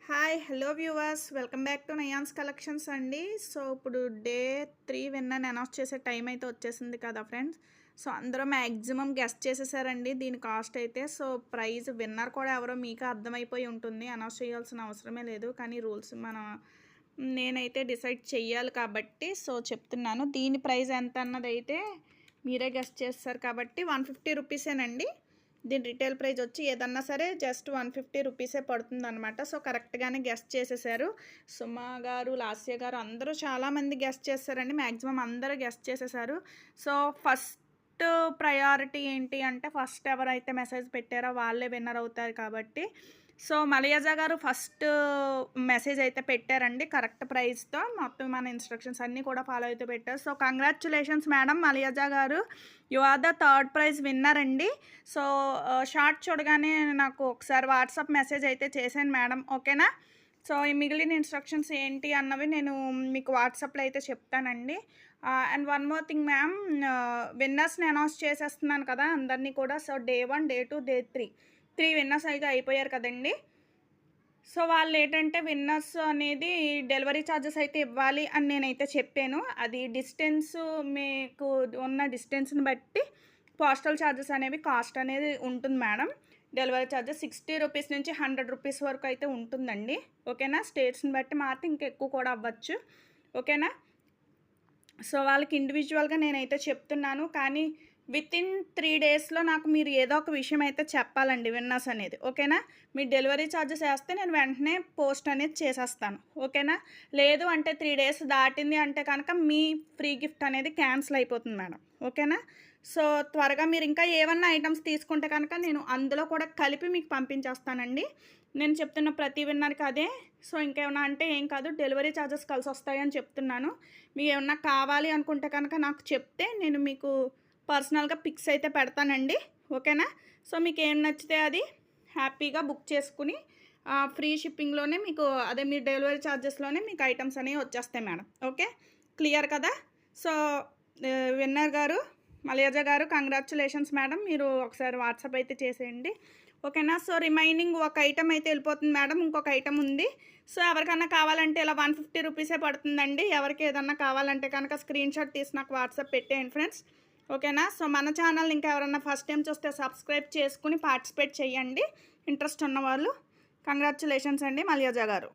Hi hello viewers welcome back to Nayan's collections అండి. So ఇప్పుడు day 3 విన్నర్ని అనౌన్స్ చేసే టైం అయితే వచ్చేసింది కదా ఫ్రెండ్స్. సో అందరూ మ్యాక్సిమం గెస్ట్ చేసేసారండి దీని కాస్ట్ అయితే. సో ప్రైజ్ విన్నర్ కూడా ఎవరో మీకు అర్థమైపోయి ఉంటుంది, అనౌన్స్ చేయాల్సిన అవసరమే లేదు. కానీ రూల్స్ నేనైతే డిసైడ్ చెయ్యాలి కాబట్టి సో చెప్తున్నాను. దీని ప్రైస్ ఎంత అన్నదైతే మీరే గెస్ట్ చేస్తారు కాబట్టి 150 రూపీసేనండి. దీని రిటైల్ ప్రైస్ వచ్చి ఏదన్నా సరే జస్ట్ 150 రూపీసే పడుతుంది అనమాట. సో కరెక్ట్గానే గెస్ట్ చేసేసారు. సుమా గారు, లాస్య గారు అందరూ చాలామంది గెస్ట్ చేస్తారండి. మ్యాక్సిమం అందరూ గెస్ట్ చేసేసారు. సో ఫస్ట్ ప్రయారిటీ ఏంటి అంటే ఫస్ట్ ఎవరైతే మెసేజ్ పెట్టారో వాళ్ళే విన్నర్ అవుతారు కాబట్టి. సో మలయాజా గారు ఫస్ట్ మెసేజ్ అయితే పెట్టారండి కరెక్ట్ ప్రైస్తో. మొత్తం మన ఇన్స్ట్రక్షన్స్ అన్నీ కూడా ఫాలో అయితే పెట్టారు. సో కంగ్రాచ్యులేషన్స్ మేడం మలయాజా గారు, you are the third prize winner అండి. సో షార్ట్ చూడగానే నాకు ఒకసారి వాట్సాప్ మెసేజ్ అయితే చేశాను మేడం, ఓకేనా. సో ఈ మిగిలిన ఇన్స్ట్రక్షన్స్ ఏంటి అన్నవి నేను మీకు వాట్సాప్లో అయితే చెప్తానండి. And one more thing ma'am, విన్నర్స్ని అనౌన్స్ చేసేస్తున్నాను కదా అందరినీ కూడా. So day 1, day 2, day 3 winners అయితే అయిపోయారు కదండి. సో వాళ్ళు ఏంటంటే విన్నర్స్ అనేది డెలివరీ ఛార్జెస్ అయితే ఇవ్వాలి అని నేనైతే చెప్పాను. అది డిస్టెన్స్, మీకు ఉన్న డిస్టెన్స్ని బట్టి పోస్టల్ ఛార్జెస్ అనేవి కాస్ట్ అనేది ఉంటుంది మేడం. డెలివరీ ఛార్జెస్ 60 రూపీస్ నుంచి 100 రూపీస్ వరకు అయితే ఉంటుందండి, ఓకేనా. స్టేట్స్ని బట్టి మాత్రం ఇంకా ఎక్కువ కూడా అవ్వచ్చు, ఓకేనా. సో వాళ్ళకి ఇండివిజువల్గా నేనైతే చెప్తున్నాను. కానీ వితిన్ 3 డేస్లో నాకు మీరు ఏదో ఒక విషయం అయితే చెప్పాలండి విన్నర్స్ అనేది, ఓకేనా. మీ డెలివరీ ఛార్జెస్ వేస్తే నేను వెంటనే పోస్ట్ అనేది చేసేస్తాను, ఓకేనా. లేదు అంటే 3 డేస్ దాటింది అంటే కనుక మీ ఫ్రీ గిఫ్ట్ అనేది క్యాన్సిల్ అయిపోతుంది మేడం, ఓకేనా. సో త్వరగా మీరు ఇంకా ఏమన్నా ఐటమ్స్ తీసుకుంటే కనుక నేను అందులో కూడా కలిపి మీకు పంపించేస్తానండి. నేను చెప్తున్న ప్రతి విన్నర్కి అదే. సో ఇంకేమన్నా అంటే ఏం కాదు, డెలివరీ ఛార్జెస్ కలిసి వస్తాయని చెప్తున్నాను. మీకు ఏమన్నా కావాలి అనుకుంటే కనుక నాకు చెప్తే నేను మీకు పర్సనల్గా పిక్స్ అయితే పెడతానండి, ఓకేనా. సో మీకు ఏం నచ్చితే అది హ్యాపీగా బుక్ చేసుకుని ఫ్రీ షిప్పింగ్లోనే మీకు అదే మీ డెలివరీ ఛార్జెస్లోనే మీకు ఐటమ్స్ అనేవి వచ్చేస్తాయి మేడం, ఓకే. క్లియర్ కదా. సో విన్నర్ గారు మలయాజా గారు కంగ్రాచ్యులేషన్స్ మేడం, మీరు ఒకసారి వాట్సాప్ అయితే చేసేయండి, ఓకేనా. సో రిమైనింగ్ ఒక ఐటమ్ అయితే వెళ్ళిపోతుంది మేడం, ఇంకొక ఐటమ్ ఉంది. సో ఎవరికన్నా కావాలంటే ఇలా 150 రూపీసే పడుతుందండి. ఎవరికి ఏదన్నా కావాలంటే కనుక స్క్రీన్ షాట్ తీసి నాకు వాట్సాప్ పెట్టేయండి ఫ్రెండ్స్, ఓకేనా. సో మన ఛానల్ ఇంకా ఎవరన్నా ఫస్ట్ టైం చూస్తే సబ్స్క్రైబ్ చేసుకుని పార్టిసిపేట్ చేయండి ఇంట్రెస్ట్ ఉన్నవాళ్ళు. కంగ్రాచ్యులేషన్స్ అండి మలయాజా గారు.